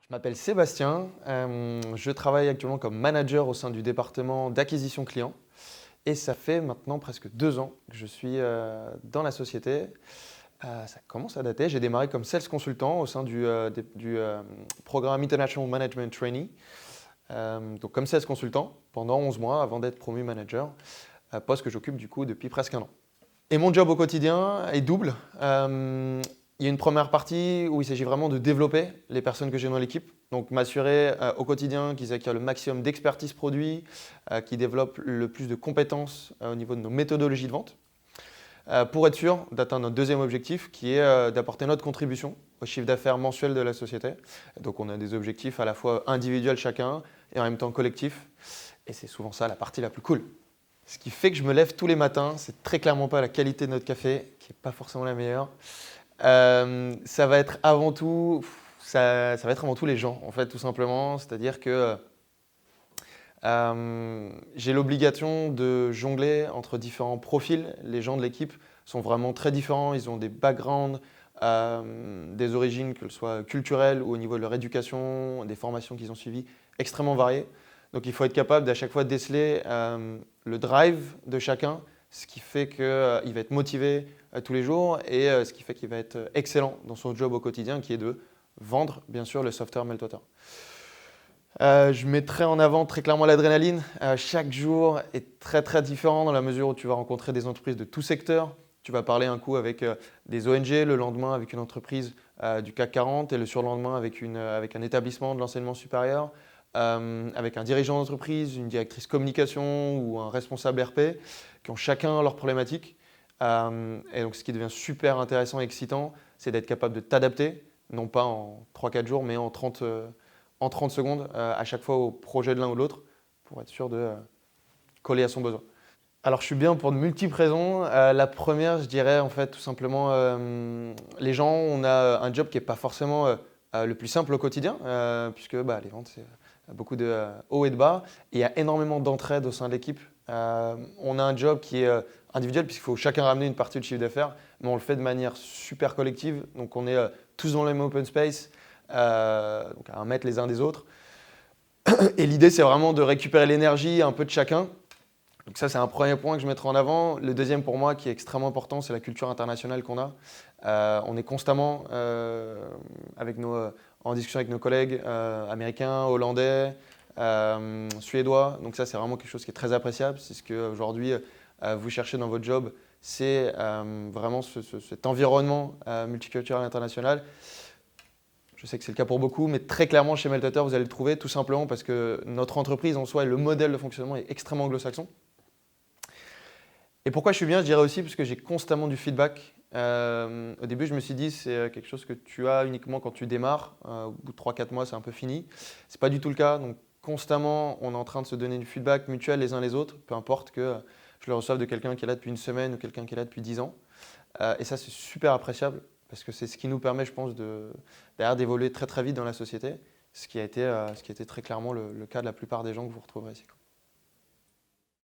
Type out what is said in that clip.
Je m'appelle Sébastien, je travaille actuellement comme manager au sein du département d'acquisition client et ça fait maintenant presque 2 ans que je suis dans la société. Ça commence à dater, j'ai démarré comme sales consultant au sein du programme International Management Trainee, donc comme sales consultant pendant 11 mois avant d'être promu manager, poste que j'occupe du coup depuis presque 1 an. Et mon job au quotidien est double. Il y a une première partie où il s'agit vraiment de développer les personnes que j'ai dans l'équipe. Donc m'assurer au quotidien qu'ils acquièrent le maximum d'expertise produit, qu'ils développent le plus de compétences au niveau de nos méthodologies de vente, pour être sûr d'atteindre notre deuxième objectif qui est d'apporter notre contribution au chiffre d'affaires mensuel de la société. Donc on a des objectifs à la fois individuels chacun et en même temps collectifs. Et c'est souvent ça la partie la plus cool. Ce qui fait que je me lève tous les matins, c'est très clairement pas la qualité de notre café, qui n'est pas forcément la meilleure. Ça va être avant tout, ça va être avant tout les gens, en fait, tout simplement. C'est-à-dire que j'ai l'obligation de jongler entre différents profils. Les gens de l'équipe sont vraiment très différents. Ils ont des backgrounds, des origines, que ce soit culturelles ou au niveau de leur éducation, des formations qu'ils ont suivies, extrêmement variées. Donc il faut être capable d'à chaque fois déceler le drive de chacun, ce qui fait qu'il va être motivé tous les jours et ce qui fait qu'il va être excellent dans son job au quotidien, qui est de vendre, bien sûr, le software Meltwater. Je mettrai en avant très clairement l'adrénaline. Chaque jour est très très différent dans la mesure où tu vas rencontrer des entreprises de tout secteur. Tu vas parler un coup avec des ONG, le lendemain avec une entreprise du CAC 40 et le surlendemain avec un établissement de l'enseignement supérieur, avec un dirigeant d'entreprise, une directrice communication ou un responsable RP qui ont chacun leurs problématiques. Et donc ce qui devient super intéressant et excitant, c'est d'être capable de t'adapter, non pas en 3-4 jours, mais en 30 secondes à chaque fois au projet de l'un ou de l'autre pour être sûr de coller à son besoin. Alors je suis bien pour de multiples raisons. La première, je dirais en fait tout simplement les gens, on a un job qui n'est pas forcément le plus simple au quotidien puisque les ventes c'est beaucoup de hauts et de bas et il y a énormément d'entraide au sein de l'équipe. On a un job qui est individuel puisqu'il faut chacun ramener une partie du chiffre d'affaires, mais on le fait de manière super collective. Donc on est tous dans le même open space, donc à 1 mètre les uns des autres. Et l'idée c'est vraiment de récupérer l'énergie un peu de chacun. Donc ça, c'est un premier point que je mettrai en avant. Le deuxième pour moi qui est extrêmement important, c'est la culture internationale qu'on a. On est constamment en discussion avec nos collègues américains, hollandais, suédois. Donc ça, c'est vraiment quelque chose qui est très appréciable. C'est ce qu'aujourd'hui vous cherchez dans votre job, c'est vraiment cet environnement multiculturel international. Je sais que c'est le cas pour beaucoup, mais très clairement chez Meltwater, vous allez le trouver tout simplement parce que notre entreprise en soi et le modèle de fonctionnement est extrêmement anglo-saxon. Et pourquoi je suis bien, je dirais aussi parce que j'ai constamment du feedback. Au début, je me suis dit c'est quelque chose que tu as uniquement quand tu démarres. Au bout de 3-4 mois, c'est un peu fini. Ce n'est pas du tout le cas. Donc constamment, on est en train de se donner du feedback mutuel les uns les autres, peu importe que je le reçoive de quelqu'un qui est là depuis 1 semaine ou quelqu'un qui est là depuis 10 ans. Et ça, c'est super appréciable parce que c'est ce qui nous permet, je pense, derrière d'évoluer très très vite dans la société, ce qui a été très clairement le cas de la plupart des gens que vous retrouverez ici.